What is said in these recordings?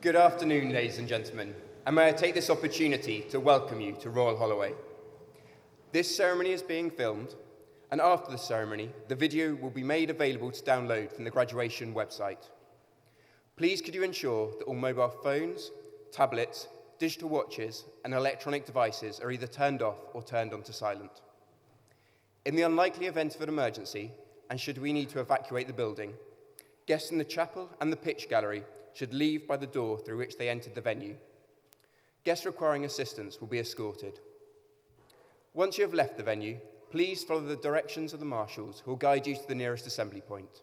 Good afternoon, ladies and gentlemen, and may I take this opportunity to welcome you to Royal Holloway. This ceremony is being filmed, and after the ceremony, the video will be made available to download from the graduation website. Please could you ensure that all mobile phones, tablets, digital watches, and electronic devices are either turned off or turned onto silent. In the unlikely event of an emergency, and should we need to evacuate the building, guests in the chapel and the pitch gallery should leave by the door through which they entered the venue. Guests requiring assistance will be escorted. Once you have left the venue, please follow the directions of the marshals who will guide you to the nearest assembly point.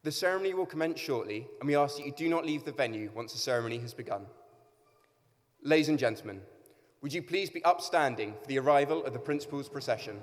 The ceremony will commence shortly, and we ask that you do not leave the venue once the ceremony has begun. Ladies and gentlemen, would you please be upstanding for the arrival of the principal's procession?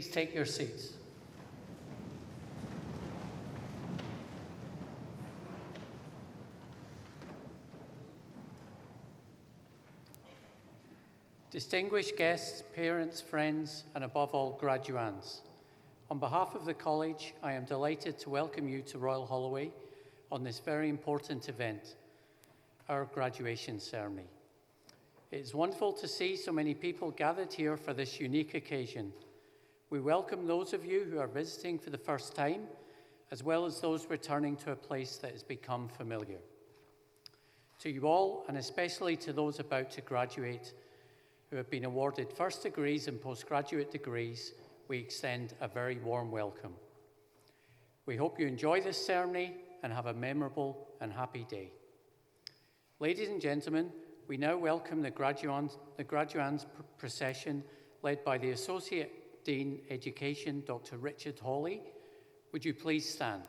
Please take your seats. Distinguished guests, parents, friends, and above all, graduands. On behalf of the college, I am delighted to welcome you to Royal Holloway on this very important event, our graduation ceremony. It is wonderful to see so many people gathered here for this unique occasion. We welcome those of you who are visiting for the first time, as well as those returning to a place that has become familiar. To you all, and especially to those about to graduate who have been awarded first degrees and postgraduate degrees, we extend a very warm welcome. We hope you enjoy this ceremony and have a memorable and happy day. Ladies and gentlemen, we now welcome the graduands procession led by the Associate Dean Education, Dr. Richard Hawley. Would you please stand?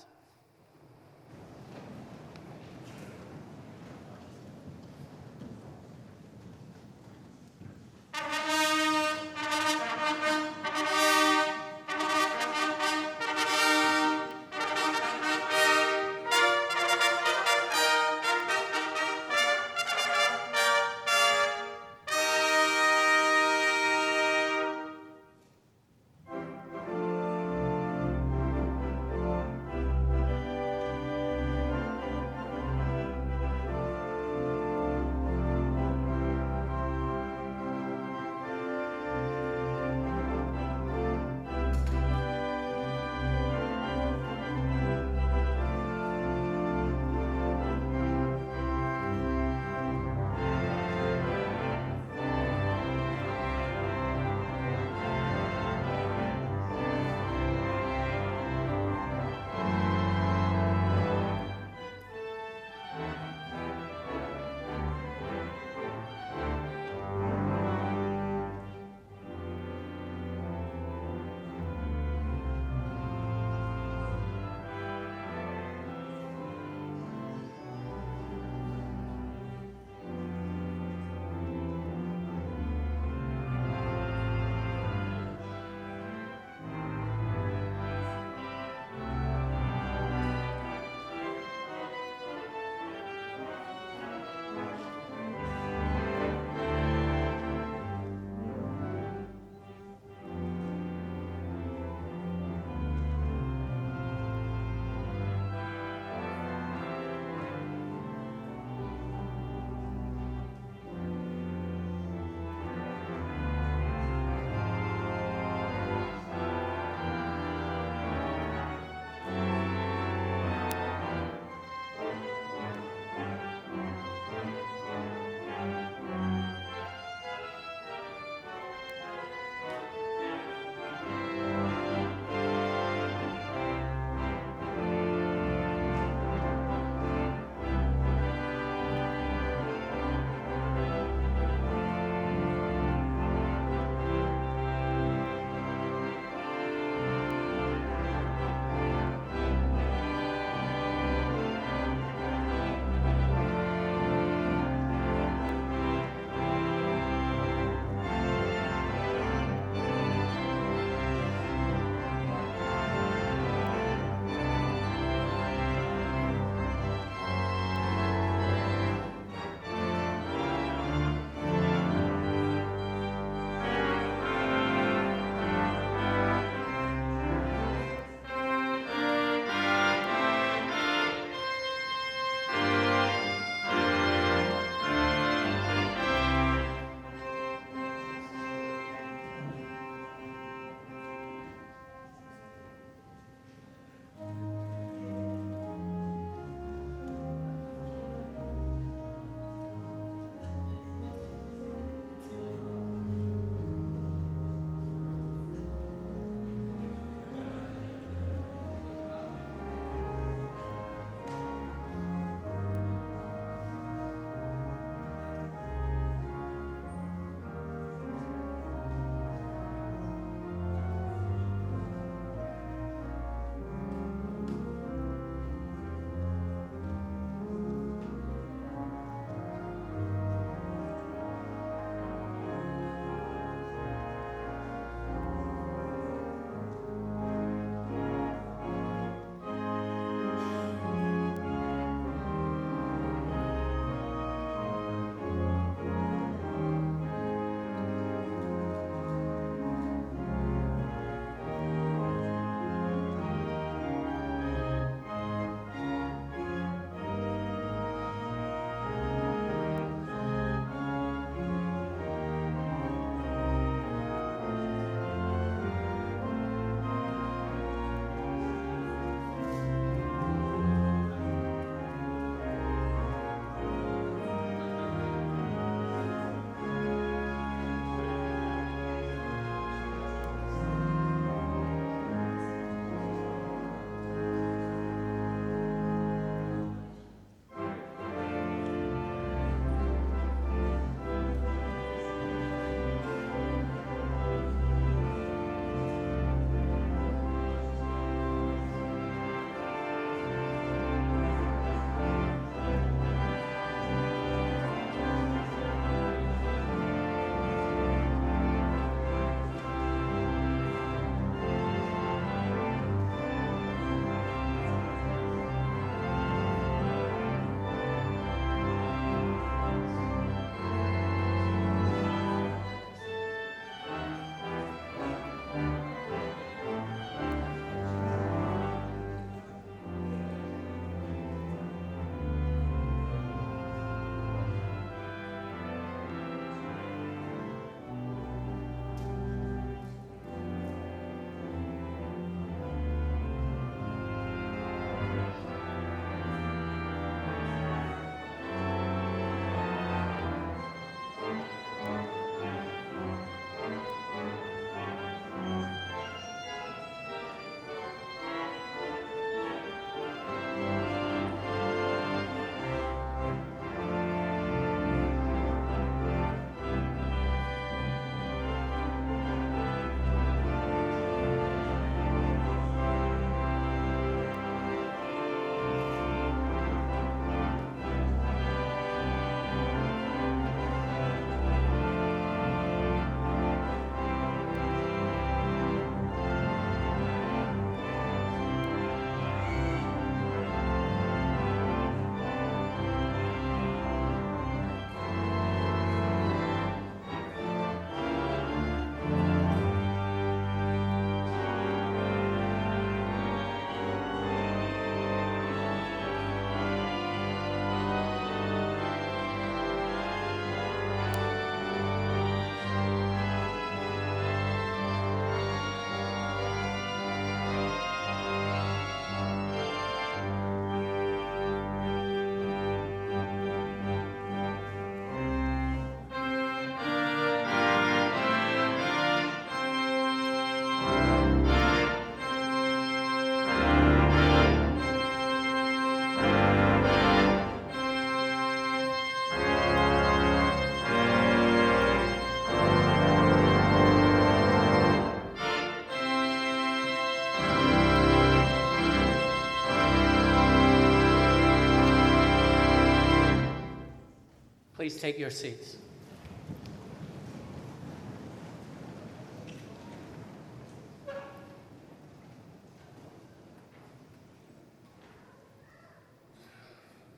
please take your seats?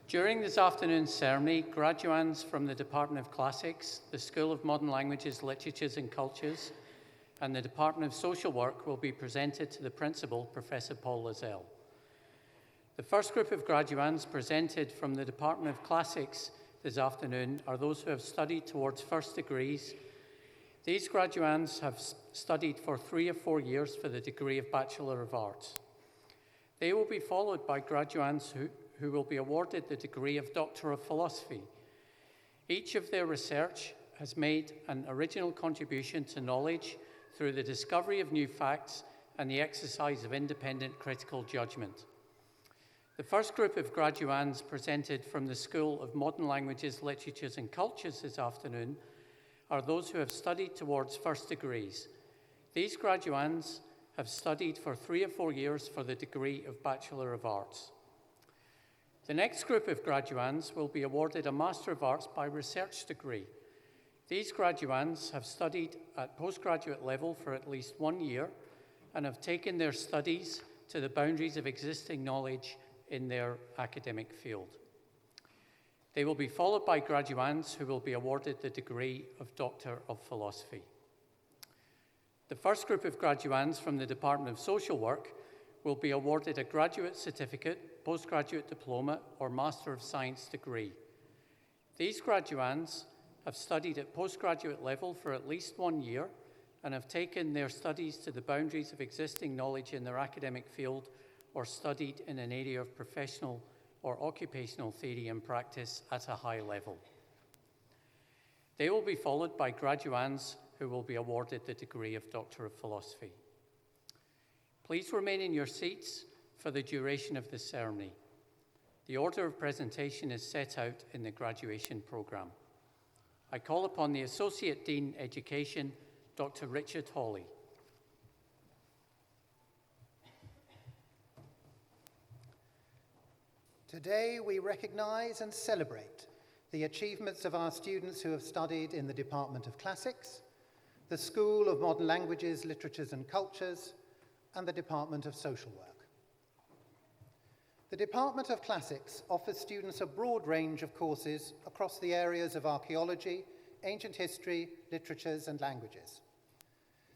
During this afternoon's ceremony, graduands from the Department of Classics, the School of Modern Languages, Literatures and Cultures, and the Department of Social Work will be presented to the Principal, Professor Paul Laselle. The first group of graduands presented from the Department of Classics this afternoon are those who have studied towards first degrees. These graduands have studied for 3 or 4 years for the degree of Bachelor of Arts. They will be followed by graduands who will be awarded the degree of Doctor of Philosophy. Each of their research has made an original contribution to knowledge through the discovery of new facts and the exercise of independent critical judgment. The first group of graduands presented from the School of Modern Languages, Literatures and Cultures this afternoon are those who have studied towards first degrees. These graduands have studied for 3 or 4 years for the degree of Bachelor of Arts. The next group of graduands will be awarded a Master of Arts by Research degree. These graduands have studied at postgraduate level for at least 1 year and have taken their studies to the boundaries of existing knowledge in their academic field. They will be followed by graduands who will be awarded the degree of Doctor of Philosophy. The first group of graduands from the Department of Social Work will be awarded a graduate certificate, postgraduate diploma, or Master of Science degree. These graduands have studied at postgraduate level for at least 1 year and have taken their studies to the boundaries of existing knowledge in their academic field or studied in an area of professional or occupational theory and practice at a high level. They will be followed by graduands who will be awarded the degree of Doctor of Philosophy. Please remain in your seats for the duration of the ceremony. The order of presentation is set out in the graduation programme. I call upon the Associate Dean Education, Dr. Richard Hawley. Today we recognise and celebrate the achievements of our students who have studied in the Department of Classics, the School of Modern Languages, Literatures and Cultures, and the Department of Social Work. The Department of Classics offers students a broad range of courses across the areas of archaeology, ancient history, literatures, and languages.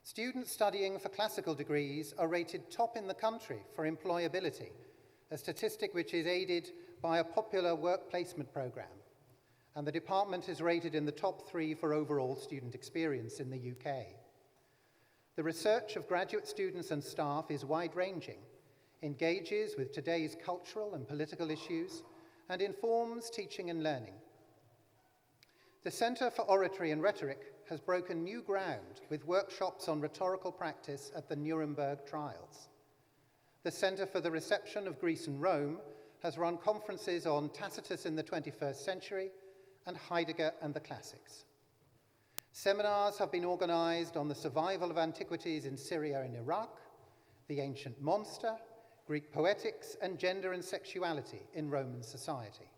Students studying for classical degrees are rated top in the country for employability, a statistic which is aided by a popular work placement program, and the department is rated in the top 3 for overall student experience in the UK. The research of graduate students and staff is wide-ranging, engages with today's cultural and political issues, and informs teaching and learning. The Centre for Oratory and Rhetoric has broken new ground with workshops on rhetorical practice at the Nuremberg trials. The Centre for the Reception of Greece and Rome has run conferences on Tacitus in the 21st century and Heidegger and the classics. Seminars have been organised on the survival of antiquities in Syria and Iraq, the ancient monster, Greek poetics, and gender and sexuality in Roman society.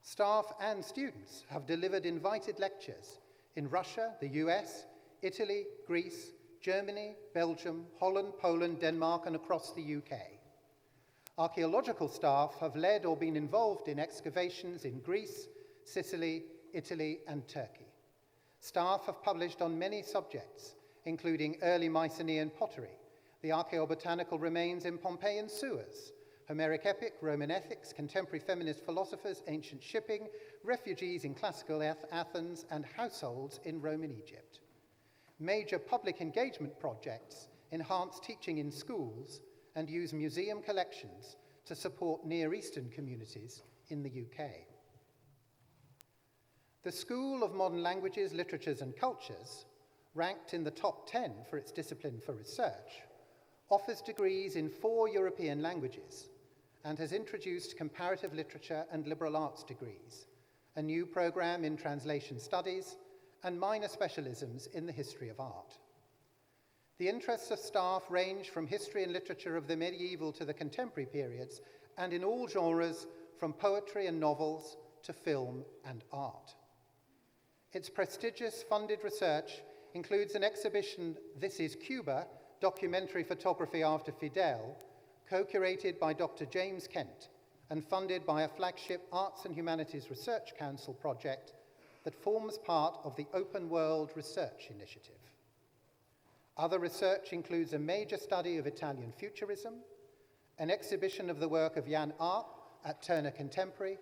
Staff and students have delivered invited lectures in Russia, the US, Italy, Greece, Germany, Belgium, Holland, Poland, Denmark, and across the UK. Archaeological staff have led or been involved in excavations in Greece, Sicily, Italy, and Turkey. Staff have published on many subjects, including early Mycenaean pottery, the archaeobotanical remains in Pompeian sewers, Homeric epic, Roman ethics, contemporary feminist philosophers, ancient shipping, refugees in classical Athens, and households in Roman Egypt. Major public engagement projects enhance teaching in schools and use museum collections to support Near Eastern communities in the UK. The School of Modern Languages, Literatures and Cultures, ranked in the top 10 for its discipline for research, offers degrees in 4 European languages and has introduced comparative literature and liberal arts degrees, a new program in translation studies, and minor specialisms in the history of art. The interests of staff range from history and literature of the medieval to the contemporary periods, and in all genres, from poetry and novels to film and art. Its prestigious funded research includes an exhibition, This is Cuba, documentary photography after Fidel, co-curated by Dr. James Kent and funded by a flagship Arts and Humanities Research Council project that forms part of the Open World Research Initiative. Other research includes a major study of Italian futurism, an exhibition of the work of Jan Arp at Turner Contemporary,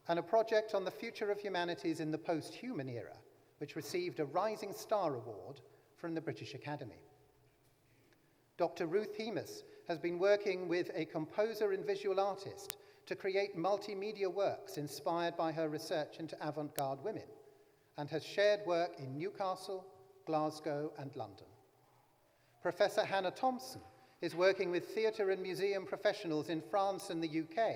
and a project on the future of humanities in the post-human era, which received a Rising Star Award from the British Academy. Dr. Ruth Hemus has been working with a composer and visual artist to create multimedia works inspired by her research into avant-garde women, and has shared work in Newcastle, Glasgow, and London. Professor Hannah Thompson is working with theatre and museum professionals in France and the UK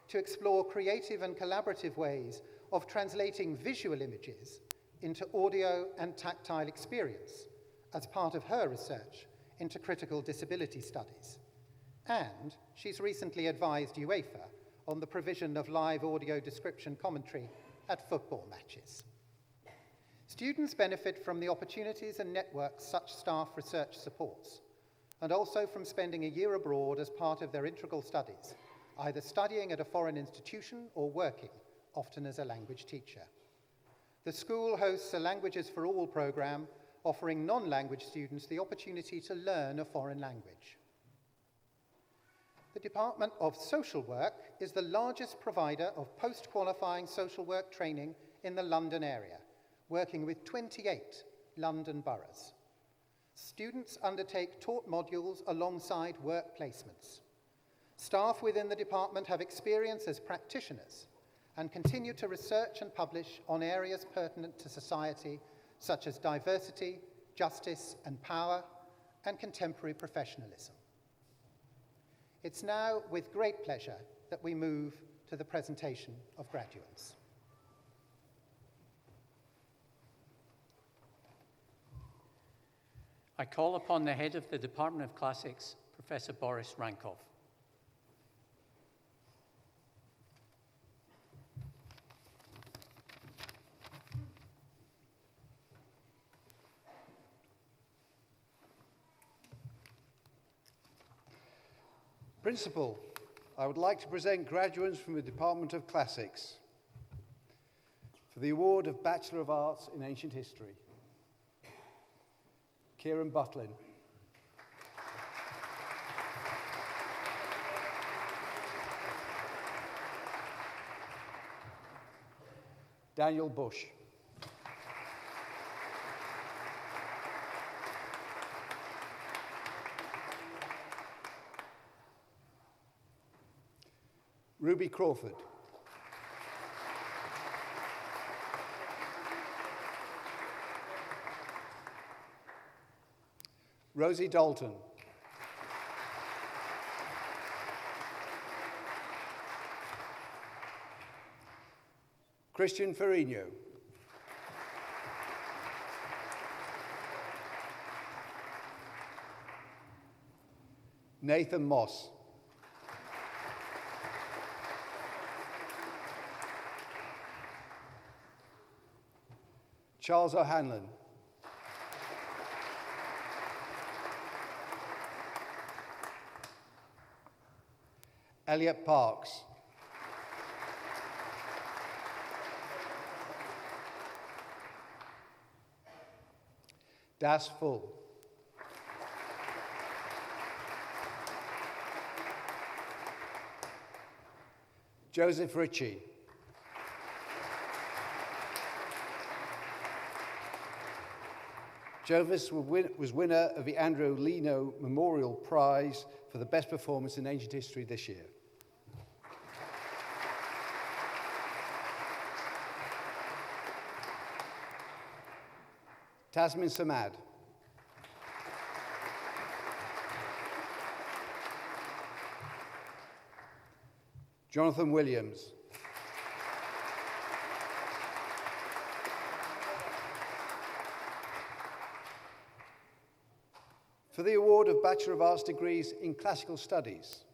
to explore creative and collaborative ways of translating visual images into audio and tactile experience as part of her research into critical disability studies. And she's recently advised UEFA on the provision of live audio description commentary at football matches. Students benefit from the opportunities and networks such staff research supports, and also from spending a year abroad as part of their integral studies, either studying at a foreign institution or working, often as a language teacher. The school hosts a Languages for All program, offering non-language students the opportunity to learn a foreign language. The Department of Social Work is the largest provider of post-qualifying social work training in the London area, working with 28 London boroughs. Students undertake taught modules alongside work placements. Staff within the department have experience as practitioners and continue to research and publish on areas pertinent to society, such as diversity, justice and power, and contemporary professionalism. It's now with great pleasure that we move to the presentation of graduates. I call upon the head of the Department of Classics, Professor Boris Rankov. Principal, I would like to present graduates from the Department of Classics for the award of Bachelor of Arts in Ancient History. Kieran Butlin. Daniel Bush. Ruby Crawford. Rosie Dalton. Christian Ferrigno. Nathan Moss. Charles O'Hanlon. Elliot Parks. Das Full. Joseph Ritchie. Jovis was winner of the Andrew Leno Memorial Prize for the best performance in ancient history this year. Tasmin Samad. Jonathan Williams. For the award of Bachelor of Arts degrees in Classical Studies,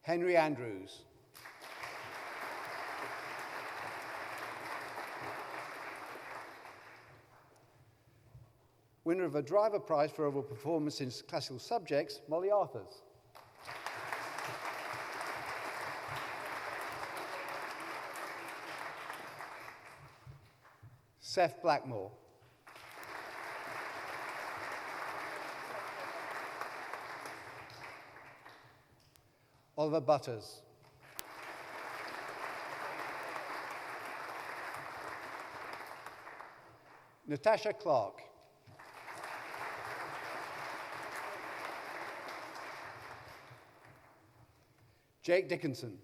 Henry Andrews. Winner of a Driver Prize for overall performance in classical subjects, Molly Arthurs. Seth Blackmore. Oliver Butters. Natasha Clark. Jake Dickinson.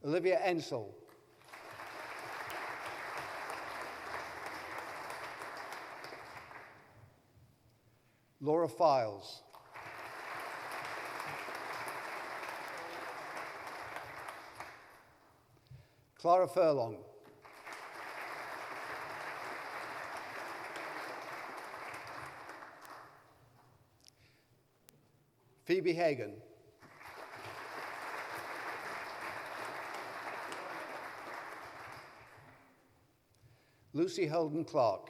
Olivia Ensel. Laura Files. Clara Furlong. Phoebe Hagan. Lucy Holden Clark.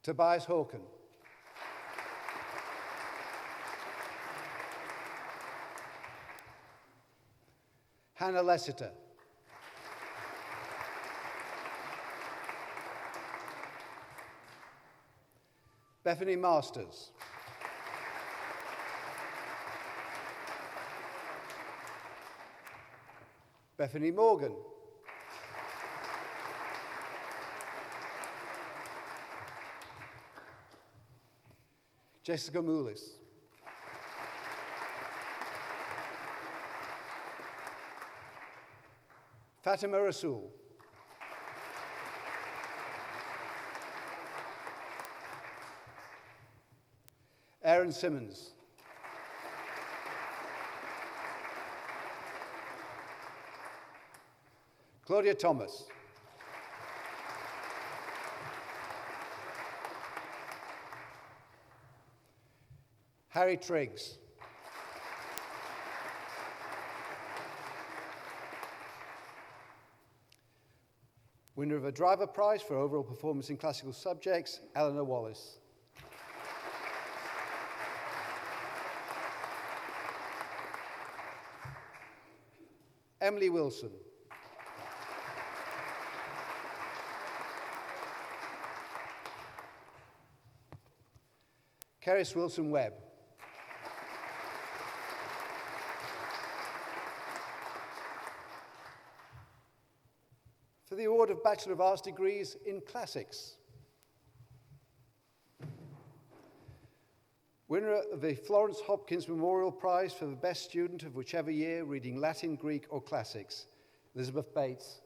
Tobias Hawken. Hannah Lessiter. Bethany Masters. Bethany Morgan. Jessica Moulis. Fatima Rasool. Aaron Simmons. Claudia Thomas. Harry Triggs. Winner of a Driver Prize for overall performance in classical subjects, Eleanor Wallace. Emily Wilson. Keris Wilson Webb. For the award of Bachelor of Arts degrees in Classics. Winner of the Florence Hopkins Memorial Prize for the best student of whichever year reading Latin, Greek, or Classics, Elizabeth Bates.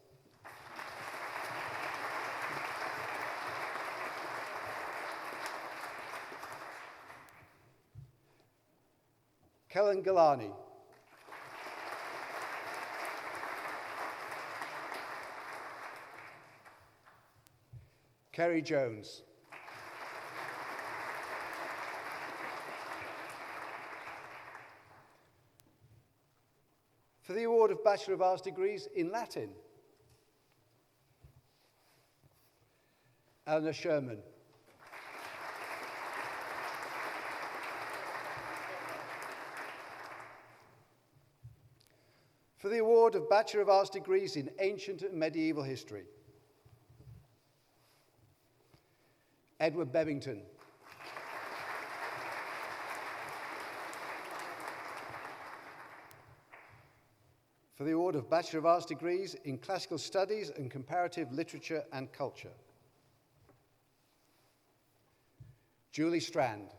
Kellen Galani. Kerry Jones. For the award of Bachelor of Arts degrees in Latin, Eleanor Sherman. For the award of Bachelor of Arts degrees in Ancient and Medieval History, Edward Bevington. For the award of Bachelor of Arts degrees in Classical Studies and Comparative Literature and Culture, Julie Strand.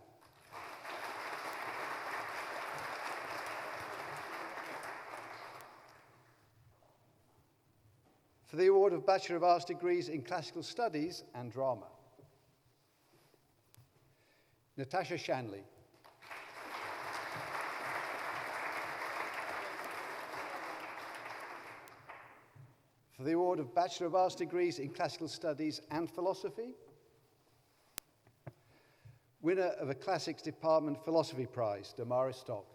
For the award of Bachelor of Arts degrees in Classical Studies and Drama, Natasha Shanley. For the award of Bachelor of Arts degrees in Classical Studies and Philosophy, Winner of a Classics Department Philosophy Prize, Damaris Stock.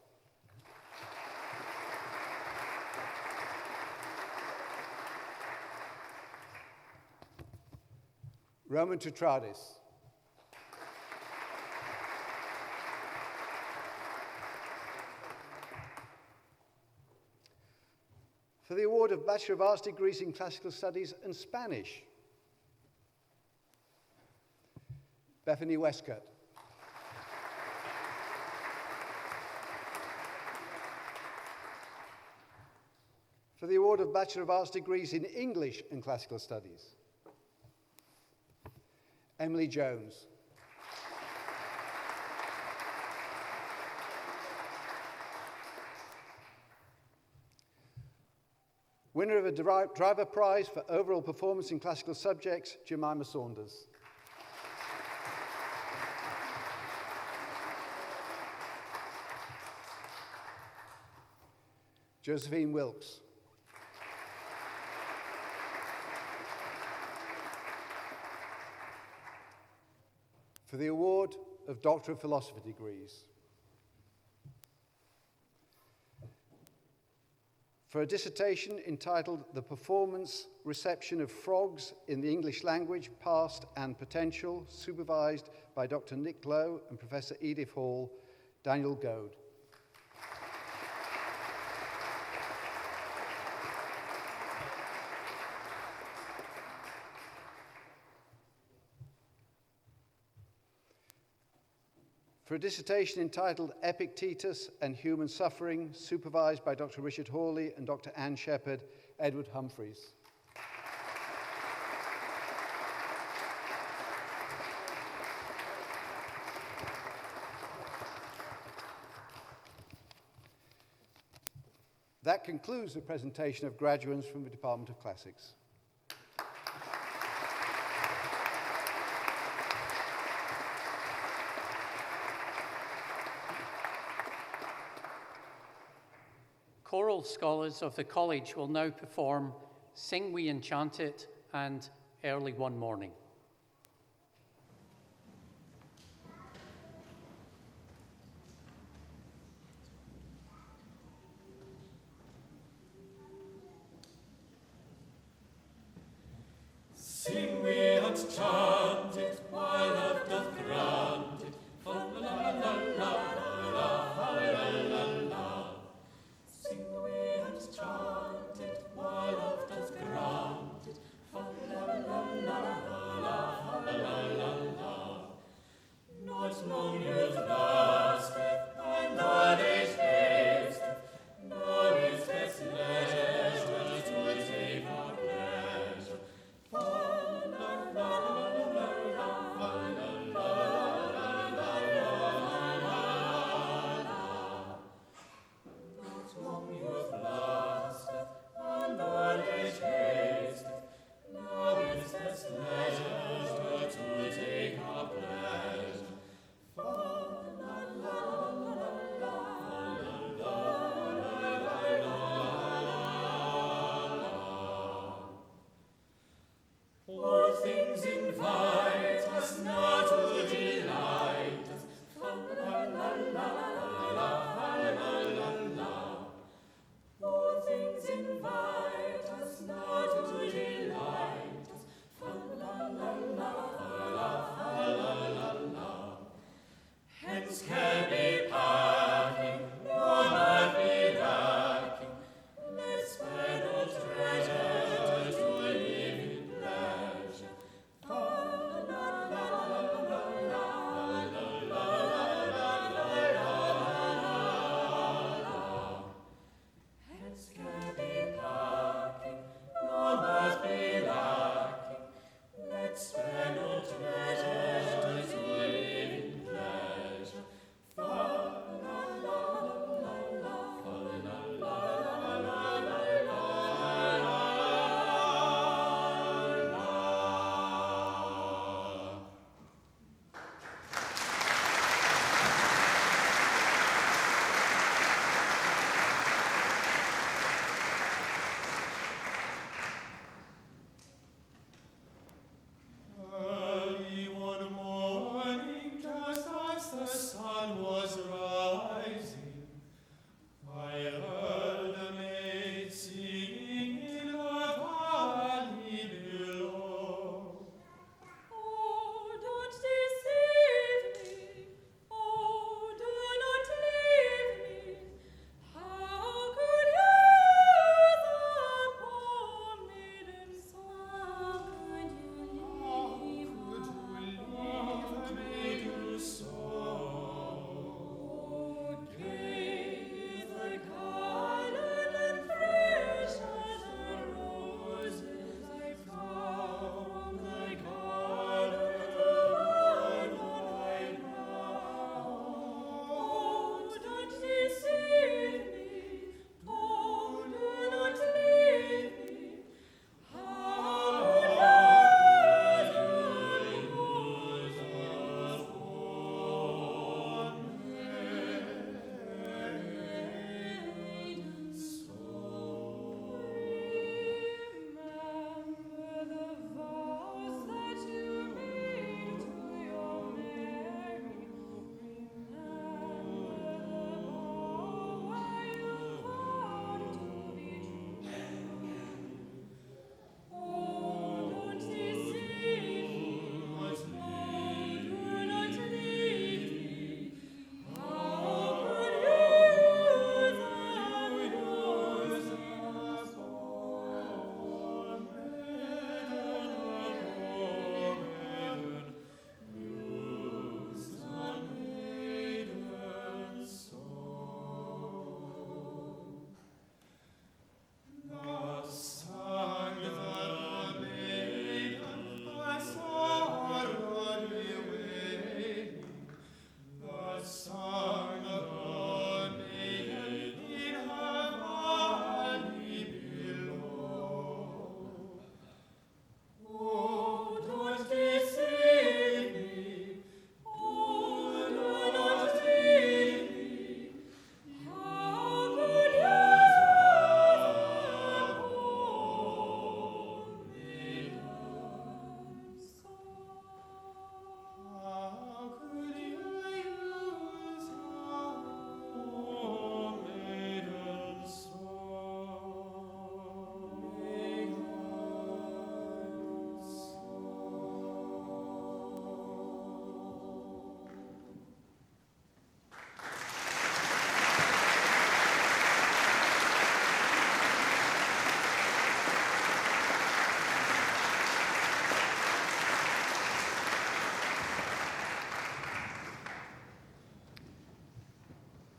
Roman Tutradis. For the award of Bachelor of Arts degrees in Classical Studies and Spanish, Bethany Westcott. For the award of Bachelor of Arts degrees in English and Classical Studies, Emily Jones. Winner of a Driver Prize for overall performance in classical subjects, Jemima Saunders. Josephine Wilkes. For the award of Doctor of Philosophy degrees, for a dissertation entitled The Performance Reception of Frogs in the English Language, Past and Potential, supervised by Dr. Nick Lowe and Professor Edith Hall, Daniel Goad. For a dissertation entitled Epictetus and Human Suffering, supervised by Dr. Richard Hawley and Dr. Anne Shepherd, Edward Humphreys. That concludes the presentation of graduates from the Department of Classics. Choral scholars of the college will now perform Sing We Enchant It and Early One Morning. Sing we and chant it, while earth doth grant it. Fa la la la la la la la la. Sing we and chant it, while earth doth grant it. Fa la la la la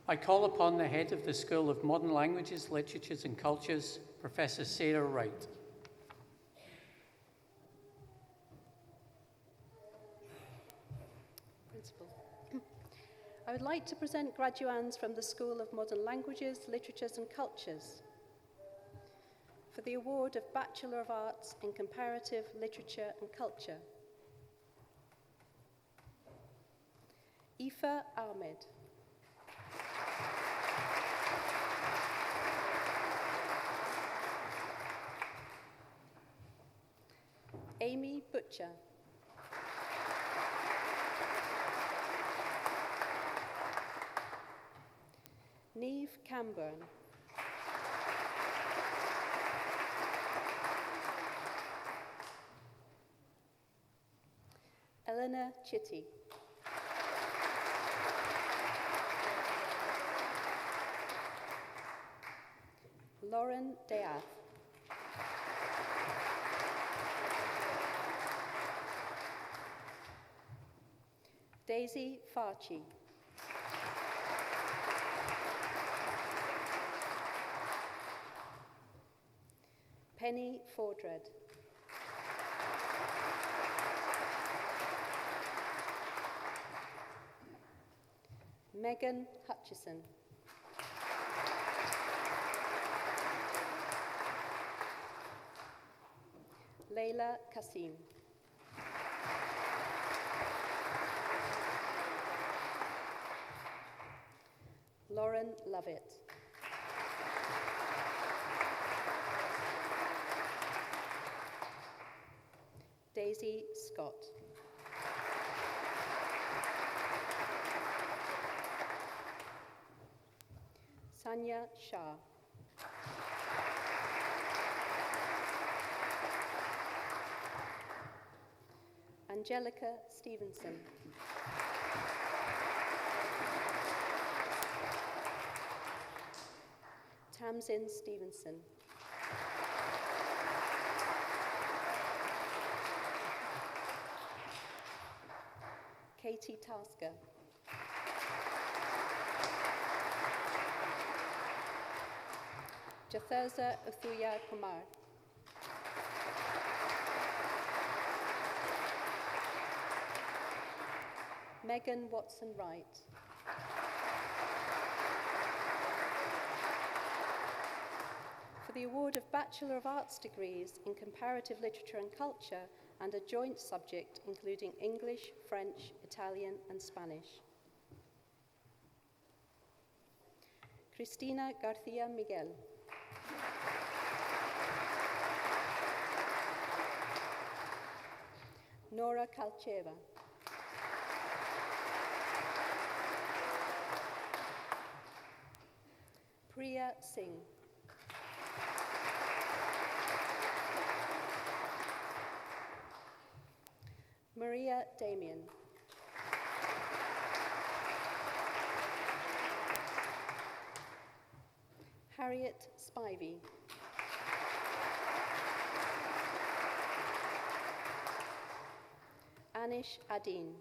I call upon the head of the School of Modern Languages, Literatures and Cultures, Professor Sarah Wright. Principal. I would like to present graduands from the School of Modern Languages, Literatures and Cultures for the award of Bachelor of Arts in Comparative Literature and Culture. Aoife Ahmed. Amy Butcher. Niamh Camburn. Eleanor Chitty. Lauren Death. Daisy Farchi. Penny Fordred. Megan Hutchison. Leila Kasim. Lauren Lovett. Daisy Scott. Sanya Shah. Angelica Stevenson. Tamsin Stevenson. Katie Tasker. Jathurza Uthuya Kumar. Megan Watson Wright. For the award of Bachelor of Arts degrees in Comparative Literature and Culture and a joint subject including English, French, Italian and Spanish. Cristina Garcia Miguel. Nora Kalcheva. Priya Singh. Maria Damien. Harriet Spivey. Anish Adin.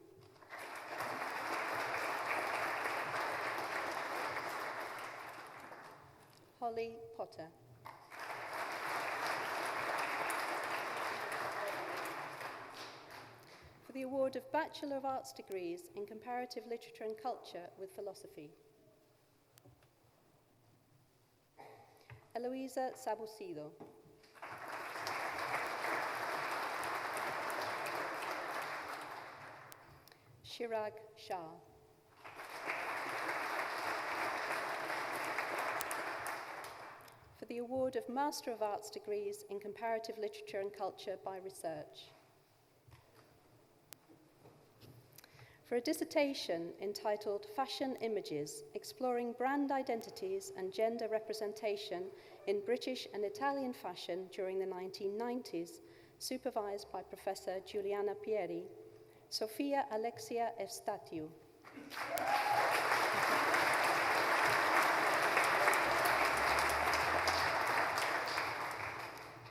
Holly Potter. For the award of Bachelor of Arts degrees in Comparative Literature and Culture with Philosophy. Eloisa Sabusido. Shirag Shah. For the award of Master of Arts degrees in Comparative Literature and Culture by Research. For a dissertation entitled Fashion Images, Exploring Brand Identities and Gender Representation in British and Italian Fashion During the 1990s, supervised by Professor Giuliana Pieri, Sofia Alexia Evstatiu.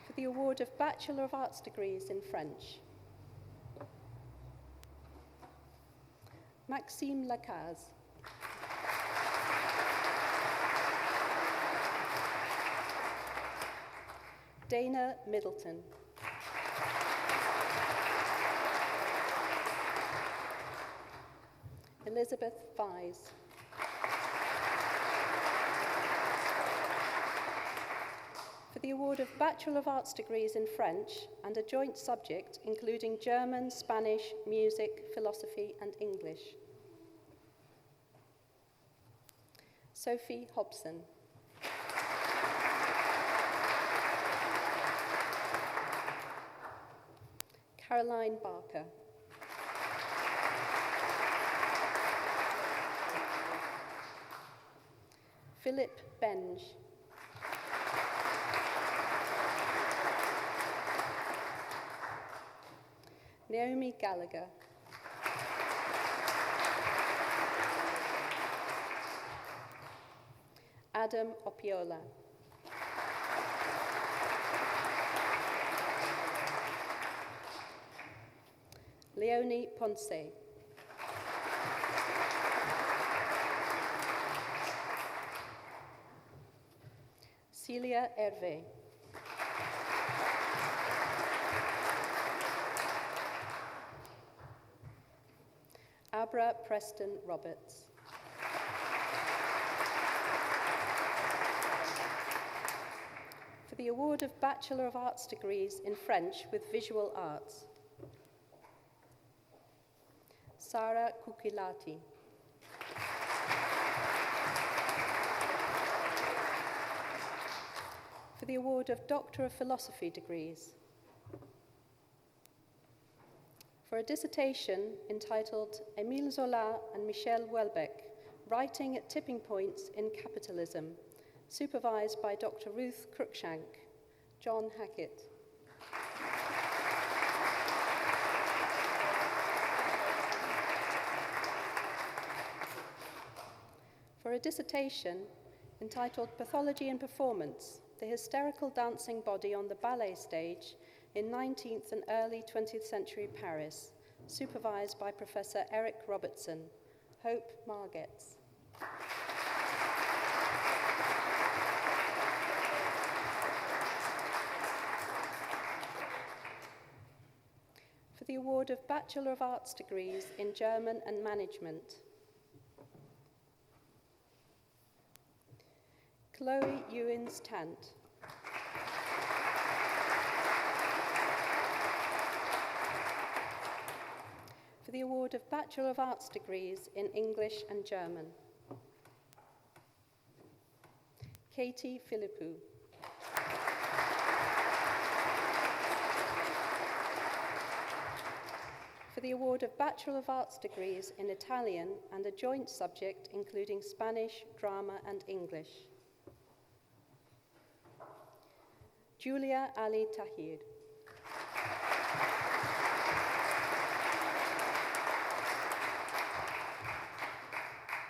For the award of Bachelor of Arts degrees in French. Maxime Lacaze. Dana Middleton. Elizabeth Vise. For the award of Bachelor of Arts degrees in French and a joint subject including German, Spanish, music, philosophy and English. Sophie Hobson. Caroline Barker. Philip Benge. Naomi Gallagher. Adam Opiola. Leonie Ponce. Celia Hervé. Abra Preston Roberts. For the award of Bachelor of Arts degrees in French with Visual Arts. Sara Kukilati. For the award of Doctor of Philosophy degrees. For a dissertation entitled Émile Zola and Michel Houellebecq, Writing at Tipping Points in Capitalism, supervised by Dr. Ruth Cruikshank, John Hackett. For a dissertation entitled Pathology and Performance, the hysterical dancing body on the ballet stage in 19th and early 20th century Paris, supervised by Professor Eric Robertson, Hope Margetts. For the award of Bachelor of Arts degrees in German and Management, Chloe Ewins Tant. For the award of Bachelor of Arts degrees in English and German, Katie Philippou. For the award of Bachelor of Arts degrees in Italian and a joint subject including Spanish, drama and English, Julia Ali Tahir.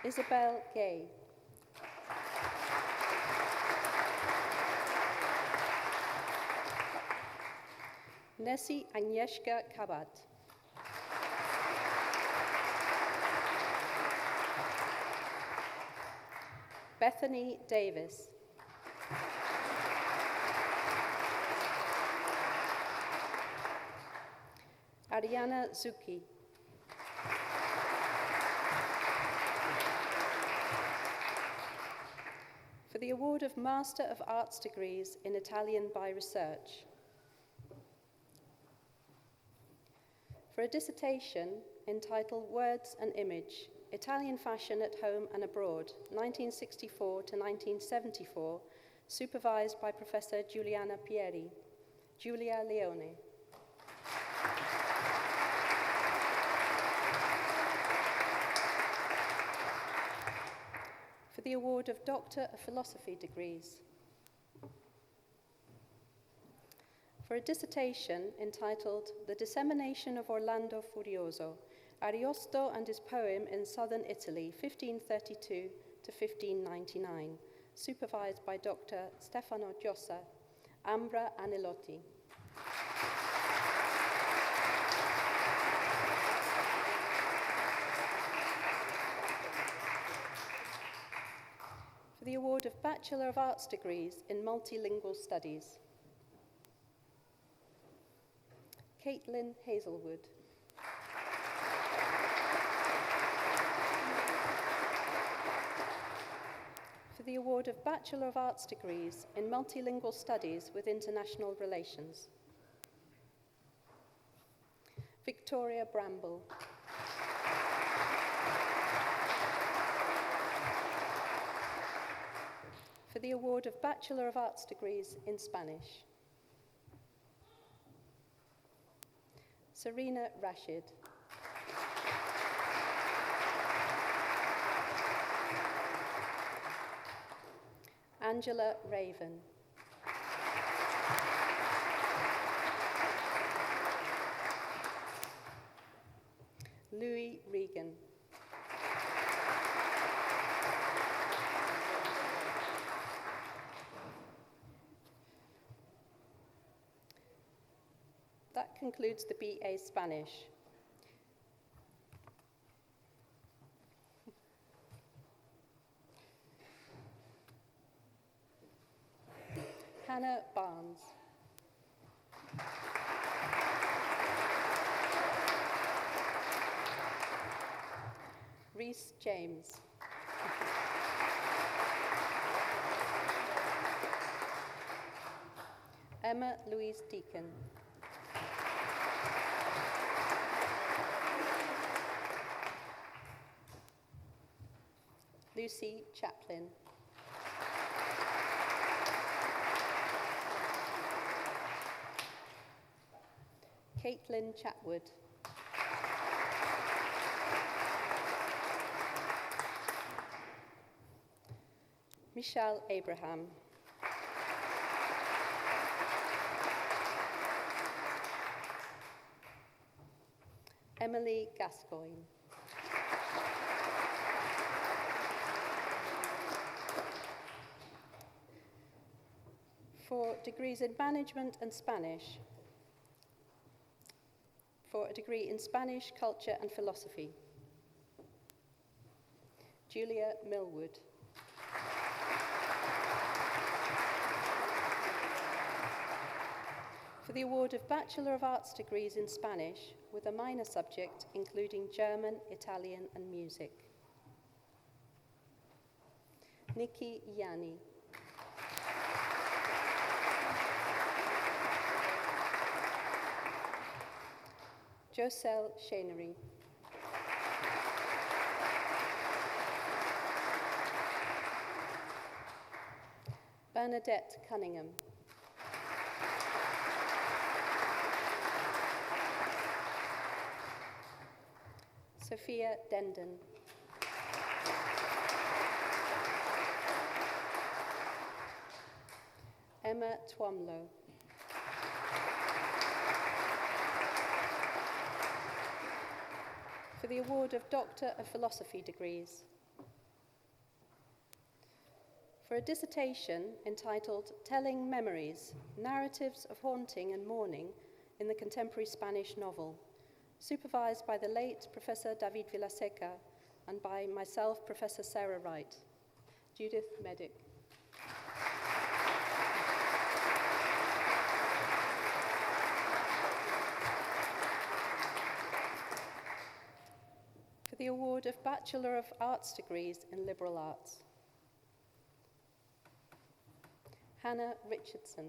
Isabel Gay. Nessie Agnieszka Kabat. Bethany Davis. Ariana Zucchi. For the award of Master of Arts degrees in Italian by Research. For a dissertation entitled Words and Image, Italian Fashion at Home and Abroad, 1964 to 1974, supervised by Professor Giuliana Pieri, Giulia Leone. For the award of Doctor of Philosophy degrees. For a dissertation entitled The Dissemination of Orlando Furioso, Ariosto and his poem in southern Italy, 1532 to 1599, supervised by Dr. Stefano Giossa, Ambra Anelotti. For the award of Bachelor of Arts degrees in Multilingual Studies. Caitlin Hazelwood. For the award of Bachelor of Arts degrees in Multilingual Studies with International Relations. Victoria Bramble. For the award of Bachelor of Arts degrees in Spanish. Serena Rashid. Angela Raven. Louis Regan. That concludes the BA Spanish. Hannah Barnes. Reese James. Emma Louise Deacon. Lucy Chaplin. Caitlin Chatwood. Michelle Abraham. Emily Gascoigne. For degrees in Management and Spanish. For a degree in Spanish, Culture and Philosophy. Julia Millwood. For the award of Bachelor of Arts degrees in Spanish, with a minor subject including German, Italian and music. Nikki Yanni. Joselle Chenery. Bernadette Cunningham. Sophia Dendon. Emma Twomlow. For the award of Doctor of Philosophy degrees. For a dissertation entitled Telling Memories, Narratives of Haunting and Mourning in the Contemporary Spanish Novel, supervised by the late Professor David Villaseca and by myself, Professor Sarah Wright. Judith Medic. For the award of Bachelor of Arts degrees in Liberal Arts. Hannah Richardson.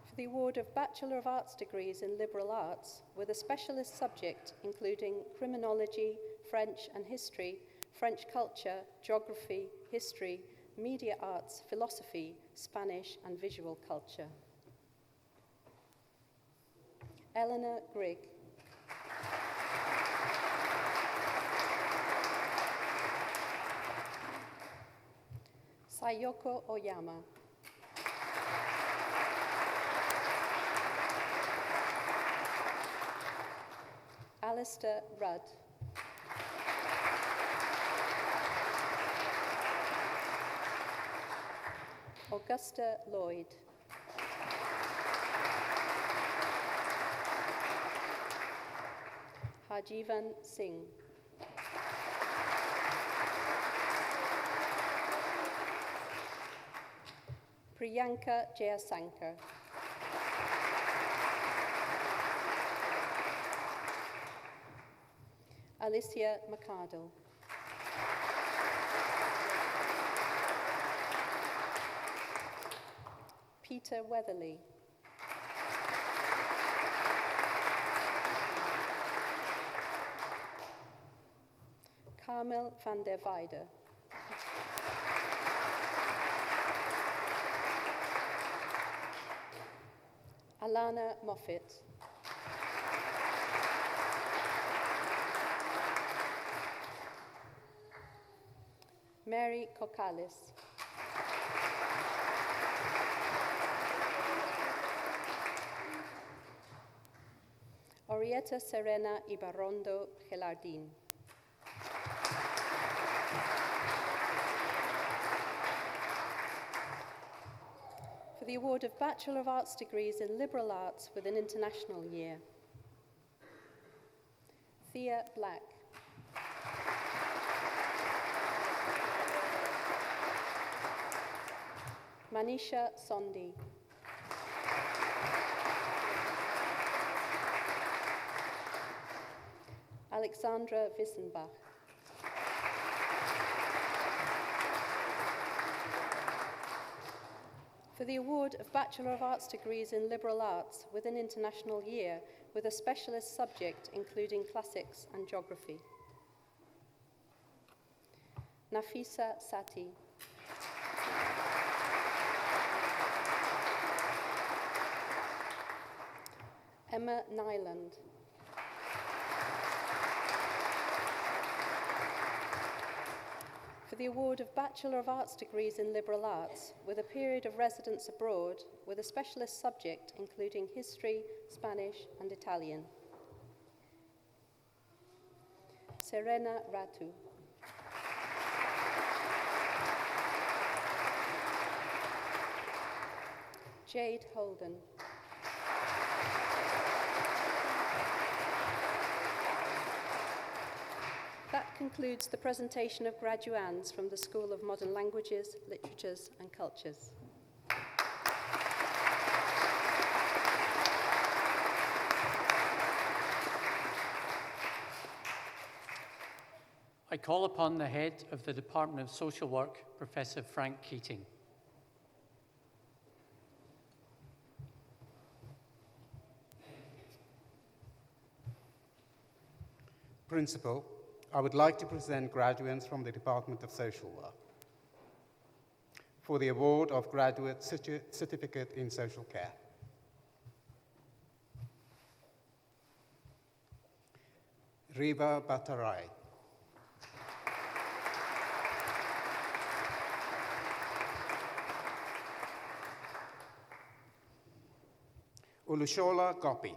For the award of Bachelor of Arts degrees in Liberal Arts with a specialist subject including criminology, French and history, French culture, geography, history, media arts, philosophy, Spanish and visual culture. Eleanor Grigg. Sayoko Oyama. Alistair Rudd. Augusta Lloyd. Hajivan Singh. Priyanka Jayasankar. Alicia McArdle. Peter Weatherly. Carmel van der Weide. Alana Moffat. Mary Kokalis. Orietta Serena Ibarrondo Gelardín. For the award of Bachelor of Arts degrees in Liberal Arts with an international year. Thea Black. Manisha Sondi. Alexandra Wissenbach. For the award of Bachelor of Arts degrees in Liberal Arts with an international year with a specialist subject including classics and geography. Nafisa Sati. Emma Nyland. For the award of Bachelor of Arts degrees in Liberal Arts with a period of residence abroad with a specialist subject including history, Spanish and Italian. Serena Ratu. Jade Holden. That concludes the presentation of graduands from the School of Modern Languages, Literatures and Cultures. I call upon the head of the Department of Social Work, Professor Frank Keating. Principal, I would like to present graduates from the Department of Social Work for the award of Graduate Certificate in Social Care. Riva Bhattarai. Ulushola Gopi.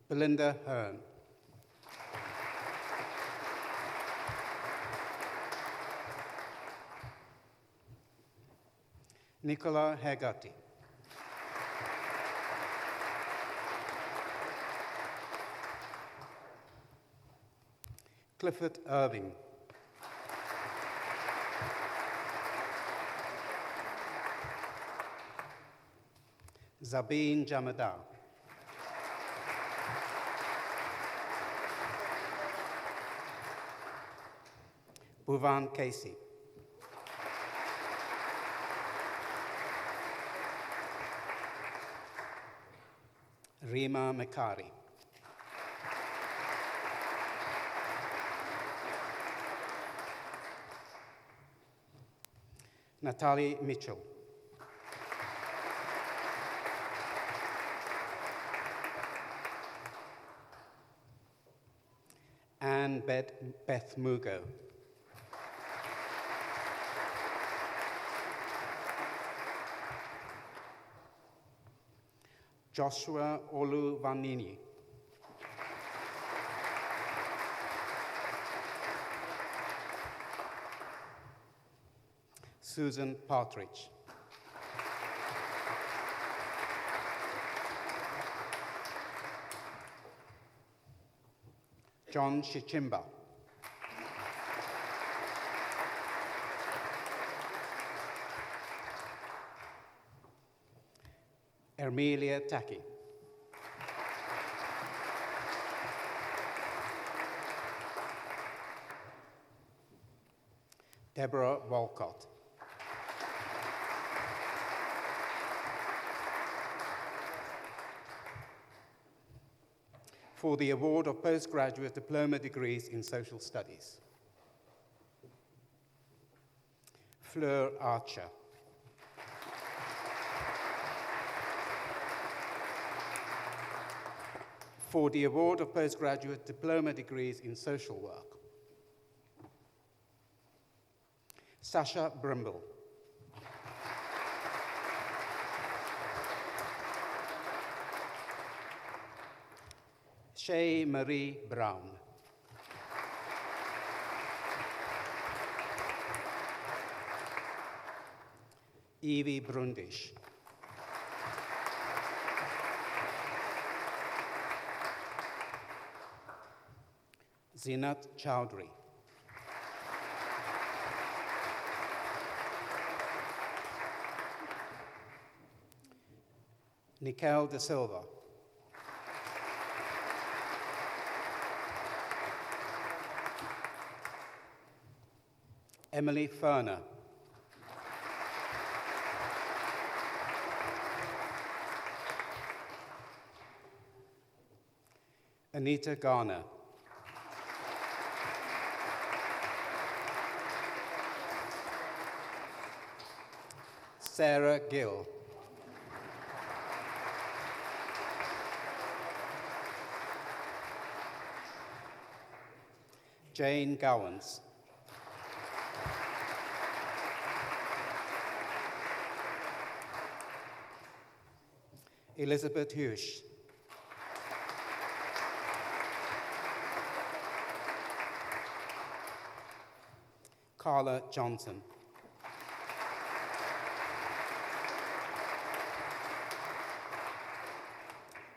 Belinda Hearn. Nicola Hagati. Clifford Irving. Zabeen Jamadar. Bhuvan Casey. Rima Mekari. Natalie Mitchell. Anne Beth Mugo. Joshua Oluvanini. Susan Partridge. John Shichimba. Ermelia Taki. Deborah Walcott. For the award of postgraduate diploma degrees in social studies. Fleur Archer. For the award of postgraduate diploma degrees in social work. Sasha Brimble. Shay Marie Brown. Evie Brundish. Zinat Chowdhury. Nikel De Silva. Emily Ferner. Anita Garner. Sarah Gill. Jane Gowans. Elizabeth Hughes. Carla Johnson.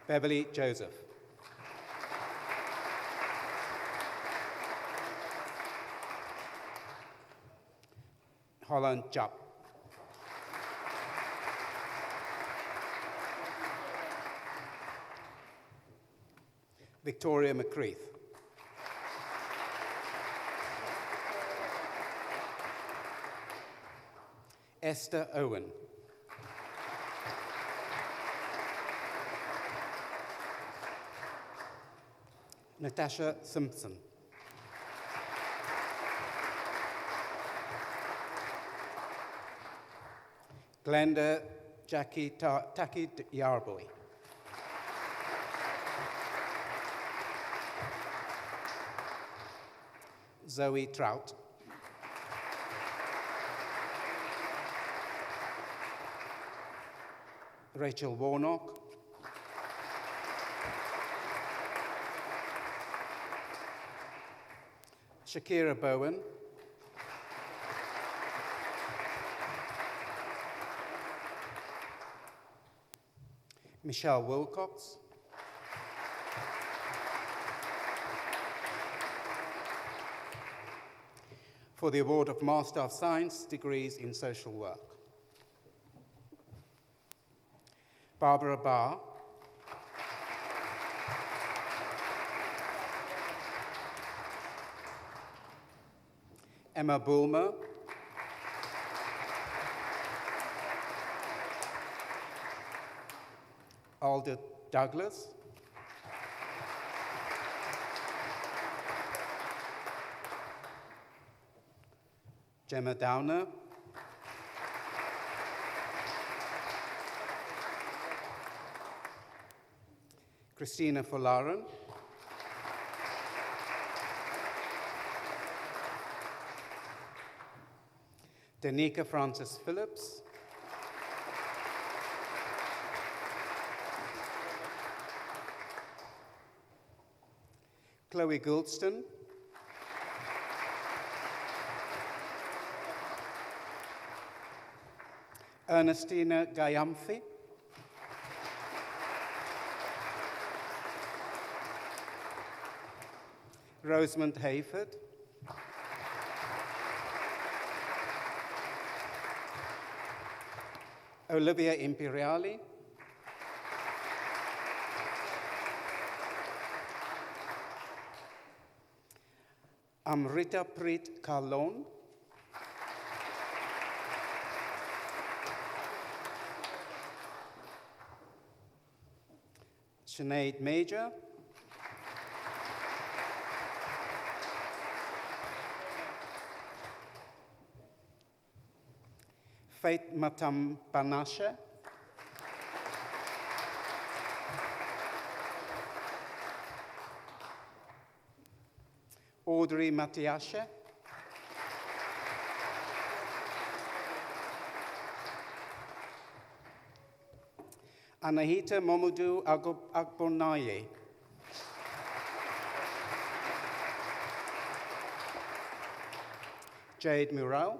Beverly Joseph. Holland Jupp. Victoria McCreath. Esther Owen. Natasha Simpson. Glenda Jackie Taki Yarboy. Zoe Trout. Rachel Warnock. Shakira Bowen. Michelle Wilcox. For the award of Master of Science degrees in social work. Barbara Barr. Emma Bulmer. Alda Douglas. Gemma Downer. Christina Folarin. Danica Francis Phillips. Chloe Gouldstone. Ernestina Gayamfi. Rosamond Hayford, Olivia Imperiali, Amrita Preet Kalon, Sinead Major, Faith Matam Panashe, Audrey Matiashe, Anahita Momodu Agbonaye, Jade Murrell,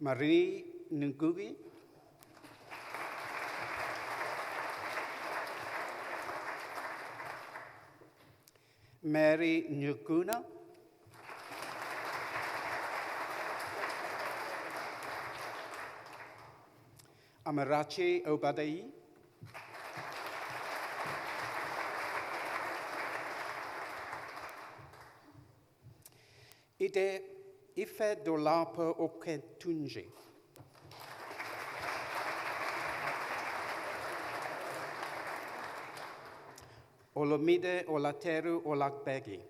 Marie Ngugi, Mary Nyuguna, Amarachi Obadai, Ide Ife Dolapo Oketunji, Olomide Olateru Olakbegi,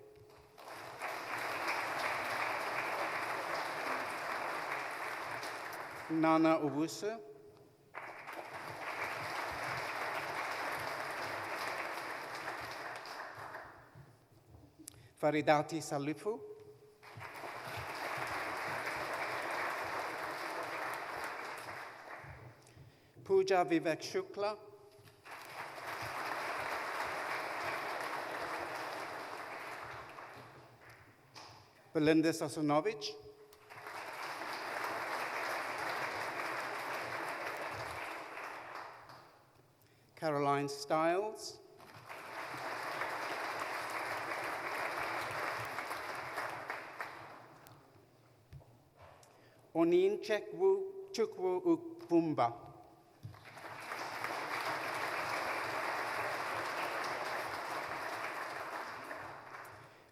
Nana Owusu, Faridati Salifu, Pooja Vivek Shukla, Belinda Sasunovic, Caroline Stiles, Onin Chukwu Ukbumba,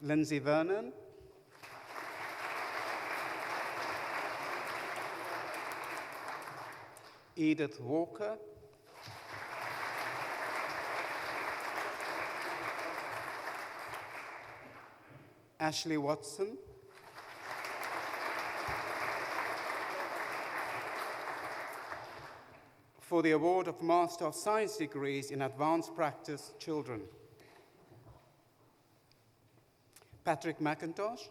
Lindsay Vernon, Edith Walker, Ashley Watson, for the award of Master of Science degrees in Advanced Practice Children, Patrick McIntosh,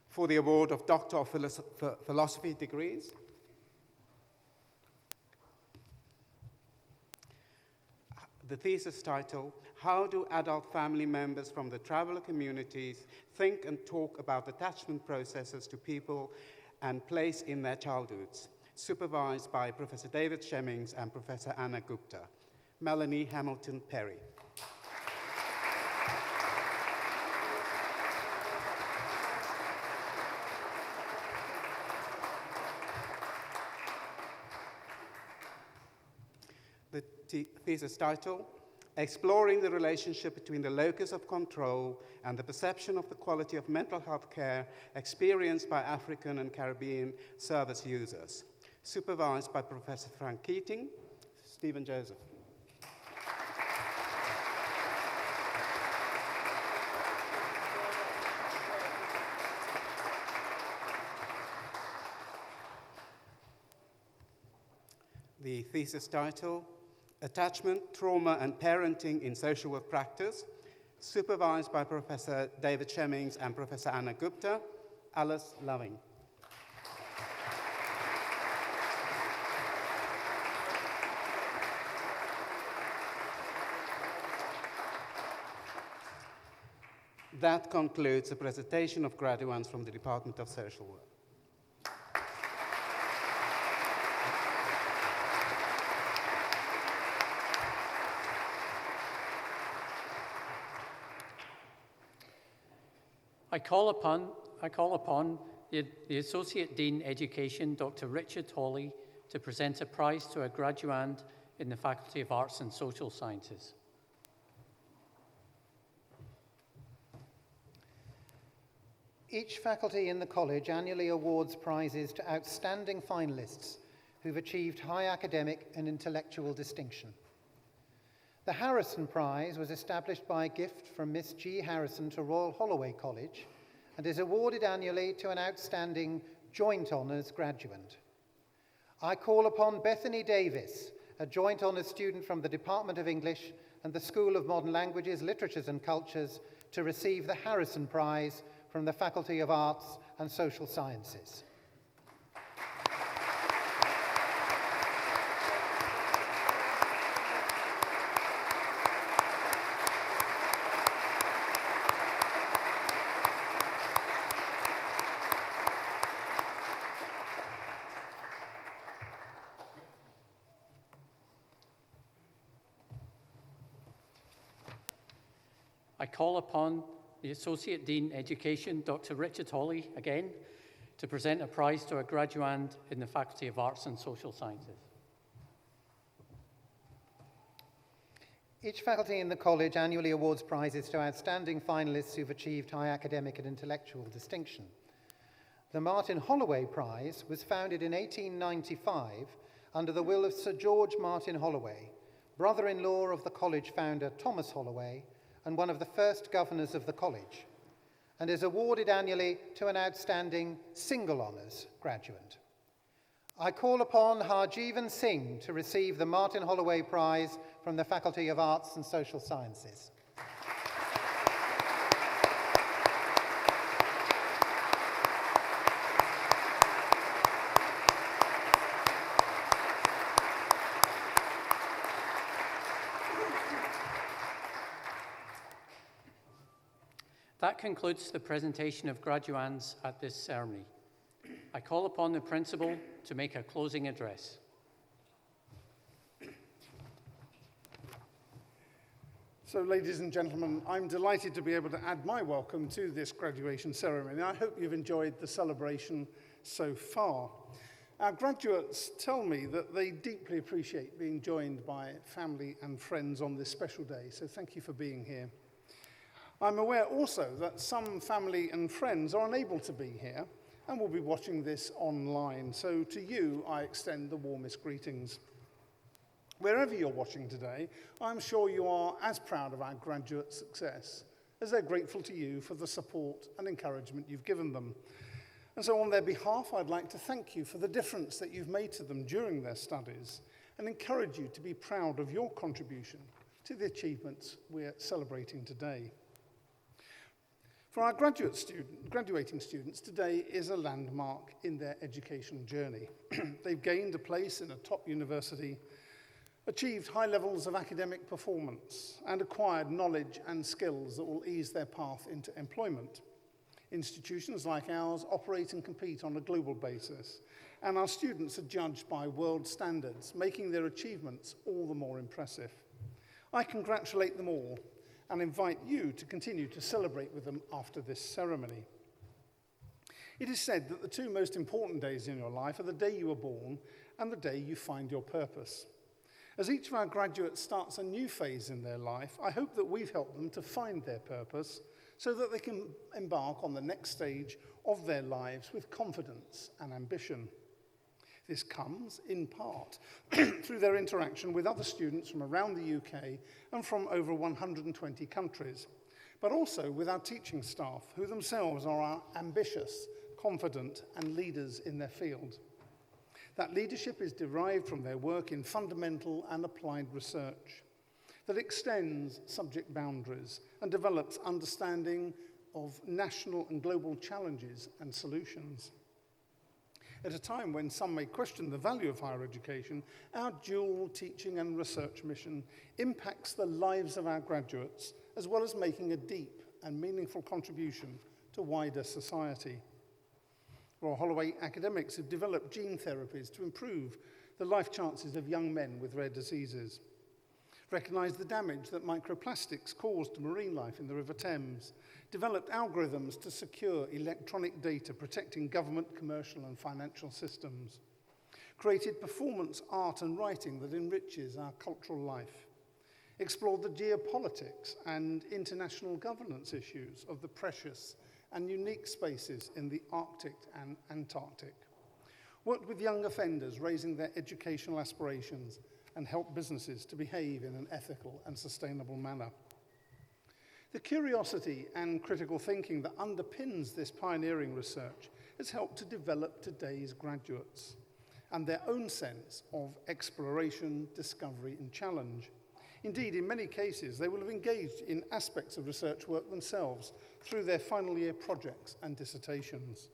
for the award of Doctor of Philosophy degrees, the thesis title, How Do Adult Family Members from the Traveler Communities Think and Talk About Attachment Processes to People and Place in Their Childhoods, supervised by Professor David Shemmings and Professor Anna Gupta. Melanie Hamilton Perry. The thesis title, Exploring the Relationship Between the Locus of Control and the Perception of the Quality of Mental Health Care Experienced by African and Caribbean Service Users, supervised by Professor Frank Keating, Stephen Joseph. The thesis title, Attachment, Trauma, and Parenting in Social Work Practice, supervised by Professor David Shemmings and Professor Anna Gupta, Alice Loving. That concludes the presentation of graduates from the Department of Social Work. I call upon the Associate Dean Education, Dr. Richard Hawley, to present a prize to a graduand in the Faculty of Arts and Social Sciences. Each faculty in the college annually awards prizes to outstanding finalists who've achieved high academic and intellectual distinction. The Harrison Prize was established by a gift from Miss G. Harrison to Royal Holloway College and is awarded annually to an outstanding Joint Honours graduand. I call upon Bethany Davis, a Joint Honours student from the Department of English and the School of Modern Languages, Literatures and Cultures, to receive the Harrison Prize from the Faculty of Arts and Social Sciences. I call upon the Associate Dean Education, Dr. Richard Hawley, again, to present a prize to a graduand in the Faculty of Arts and Social Sciences. Each faculty in the college annually awards prizes to outstanding finalists who've achieved high academic and intellectual distinction. The Martin Holloway Prize was founded in 1895 under the will of Sir George Martin Holloway, brother-in-law of the college founder Thomas Holloway, and one of the first governors of the college, and is awarded annually to an outstanding single honours graduand. I call upon Harjeevan Singh to receive the Martin Holloway Prize from the Faculty of Arts and Social Sciences. That concludes the presentation of graduands at this ceremony. I call upon the Principal to make a closing address. So, ladies and gentlemen, I'm delighted to be able to add my welcome to this graduation ceremony. I hope you've enjoyed the celebration so far. Our graduates tell me that they deeply appreciate being joined by family and friends on this special day, so thank you for being here. I'm aware also that some family and friends are unable to be here and will be watching this online. So to you, I extend the warmest greetings. Wherever you're watching today, I'm sure you are as proud of our graduates' success as they're grateful to you for the support and encouragement you've given them. And so on their behalf, I'd like to thank you for the difference that you've made to them during their studies and encourage you to be proud of your contribution to the achievements we're celebrating today. For our graduating students, today is a landmark in their education journey. They've gained a place in a top university, achieved high levels of academic performance, and acquired knowledge and skills that will ease their path into employment. Institutions like ours operate and compete on a global basis, and our students are judged by world standards, making their achievements all the more impressive. I congratulate them all and invite you to continue to celebrate with them after this ceremony. It is said that the two most important days in your life are the day you were born and the day you find your purpose. As each of our graduates starts a new phase in their life, I hope that we've helped them to find their purpose so that they can embark on the next stage of their lives with confidence and ambition. This comes, in part, through their interaction with other students from around the UK and from over 120 countries, but also with our teaching staff, who themselves are ambitious, confident, and leaders in their field. That leadership is derived from their work in fundamental and applied research that extends subject boundaries and develops understanding of national and global challenges and solutions. At a time when some may question the value of higher education, our dual teaching and research mission impacts the lives of our graduates, as well as making a deep and meaningful contribution to wider society. Royal Holloway academics have developed gene therapies to improve the life chances of young men with rare diseases, recognised the damage that microplastics cause to marine life in the River Thames, developed algorithms to secure electronic data protecting government, commercial and financial systems, created performance art and writing that enriches our cultural life, explored the geopolitics and international governance issues of the precious and unique spaces in the Arctic and Antarctic, worked with young offenders raising their educational aspirations and helped businesses to behave in an ethical and sustainable manner. The curiosity and critical thinking that underpins this pioneering research has helped to develop today's graduates and their own sense of exploration, discovery and challenge. Indeed, in many cases, they will have engaged in aspects of research work themselves through their final year projects and dissertations.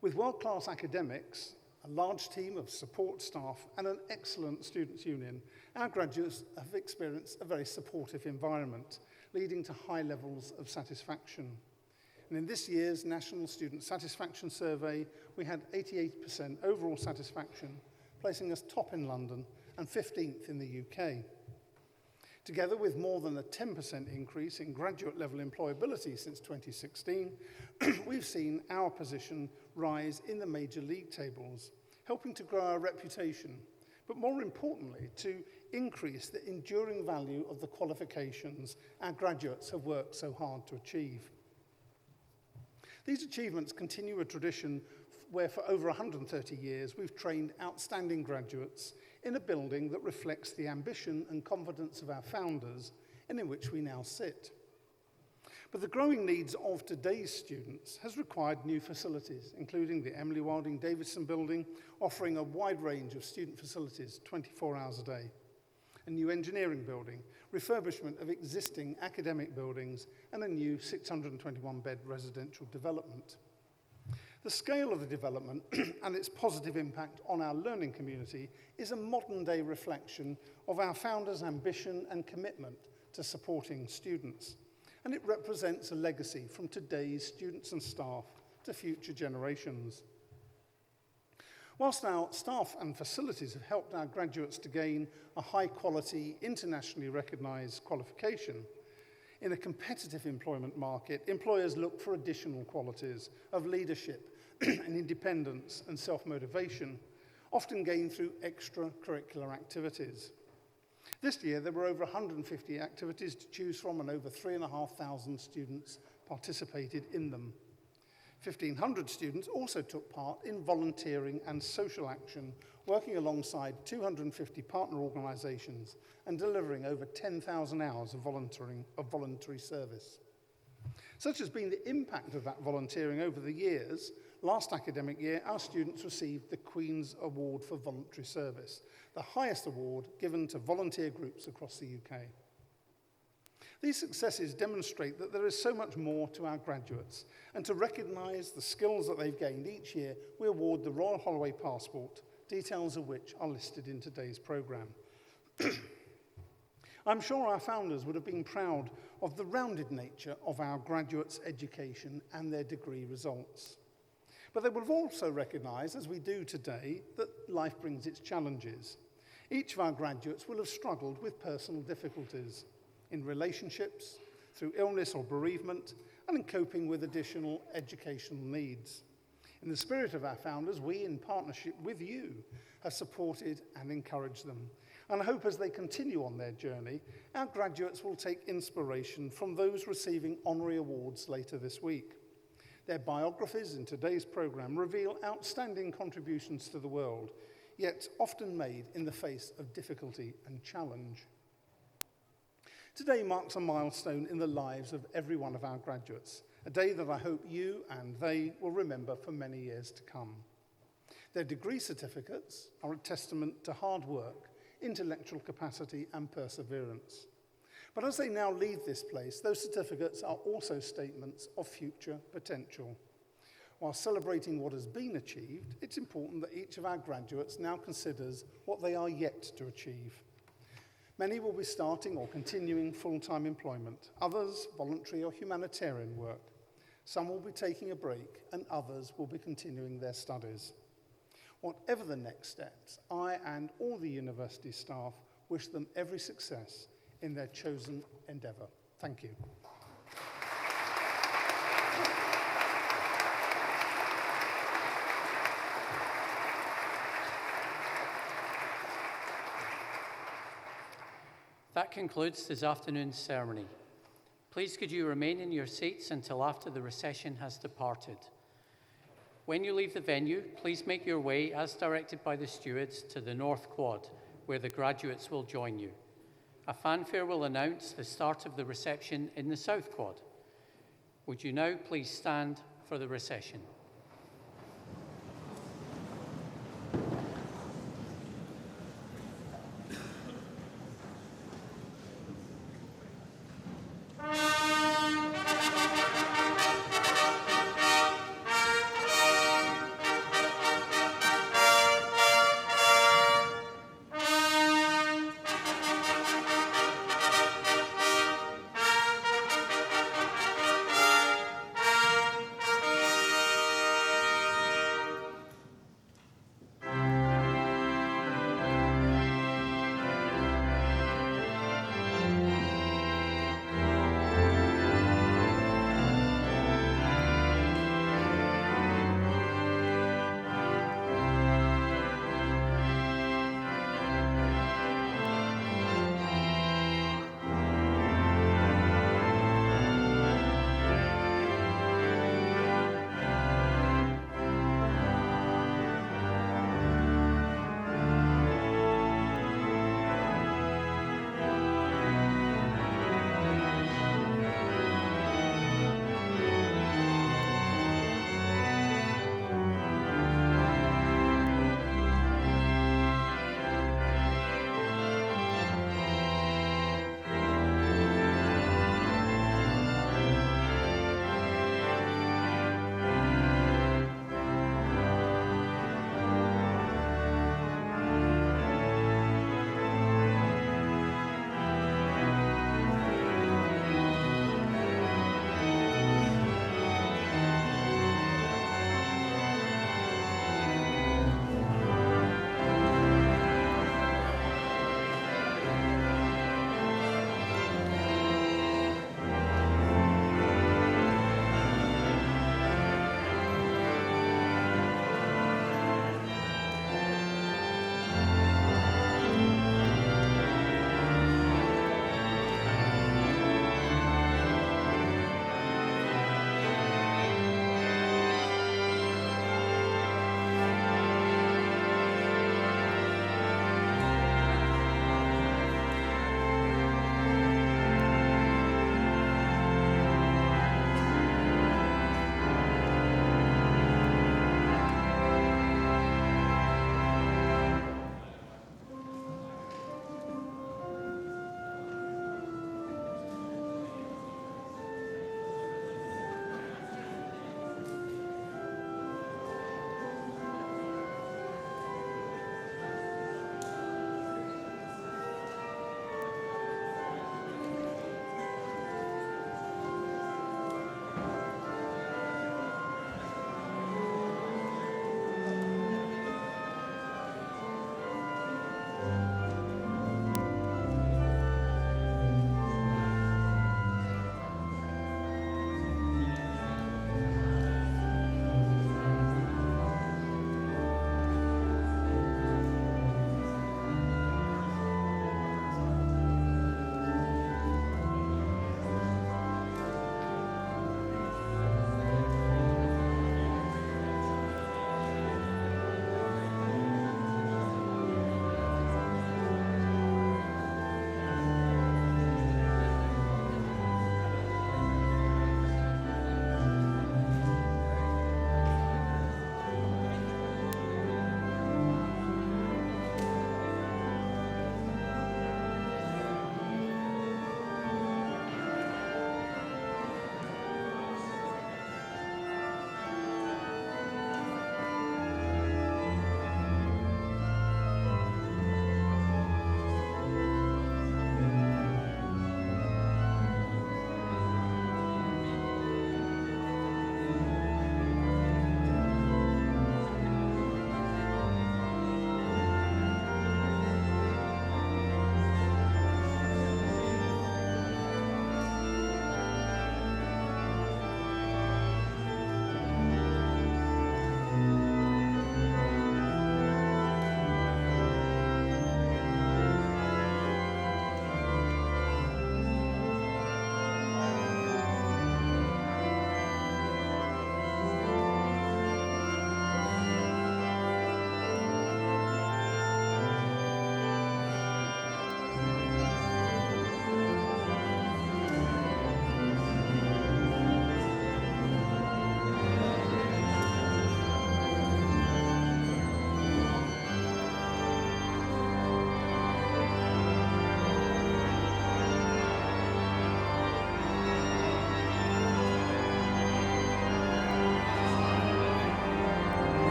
With world-class academics, a large team of support staff and an excellent students' union, our graduates have experienced a very supportive environment, leading to high levels of satisfaction. And in this year's National Student Satisfaction Survey, we had 88% overall satisfaction, placing us top in London and 15th in the UK. Together with more than a 10% increase in graduate-level employability since 2016, we've seen our position rise in the major league tables, helping to grow our reputation, but more importantly, to increase the enduring value of the qualifications our graduates have worked so hard to achieve. These achievements continue a tradition where for over 130 years we've trained outstanding graduates in a building that reflects the ambition and confidence of our founders and in which we now sit. But the growing needs of today's students has required new facilities, including the Emily Wilding Davidson building, offering a wide range of student facilities 24 hours a day, a new engineering building, refurbishment of existing academic buildings, and a new 621-bed residential development. The scale of the development and its positive impact on our learning community is a modern-day reflection of our founders' ambition and commitment to supporting students, and it represents a legacy from today's students and staff to future generations. Whilst our staff and facilities have helped our graduates to gain a high-quality, internationally recognised qualification, in a competitive employment market, employers look for additional qualities of leadership and independence and self-motivation, often gained through extracurricular activities. This year, there were over 150 activities to choose from, and over 3,500 students participated in them. 1,500 students also took part in volunteering and social action, working alongside 250 partner organisations and delivering over 10,000 hours of voluntary service. Such has been the impact of that volunteering over the years. Last academic year, our students received the Queen's Award for Voluntary Service, the highest award given to volunteer groups across the UK. These successes demonstrate that there is so much more to our graduates, and to recognise the skills that they've gained each year, we award the Royal Holloway Passport, details of which are listed in today's programme. I'm sure our founders would have been proud of the rounded nature of our graduates' education and their degree results. But they will have also recognised, as we do today, that life brings its challenges. Each of our graduates will have struggled with personal difficulties in relationships, through illness or bereavement, and in coping with additional educational needs. In the spirit of our founders, we, in partnership with you, have supported and encouraged them. And I hope as they continue on their journey, our graduates will take inspiration from those receiving honorary awards later this week. Their biographies in today's programme reveal outstanding contributions to the world, yet often made in the face of difficulty and challenge. Today marks a milestone in the lives of every one of our graduates, a day that I hope you and they will remember for many years to come. Their degree certificates are a testament to hard work, intellectual capacity and perseverance. But as they now leave this place, those certificates are also statements of future potential. While celebrating what has been achieved, it's important that each of our graduates now considers what they are yet to achieve. Many will be starting or continuing full-time employment, others voluntary or humanitarian work. Some will be taking a break, and others will be continuing their studies. Whatever the next steps, I and all the university staff wish them every success in their chosen endeavour. Thank you. That concludes this afternoon's ceremony. Please could you remain in your seats until after the recession has departed. When you leave the venue, please make your way, as directed by the stewards, to the North Quad, where the graduates will join you. A fanfare will announce the start of the reception in the South Quad. Would you now please stand for the recession?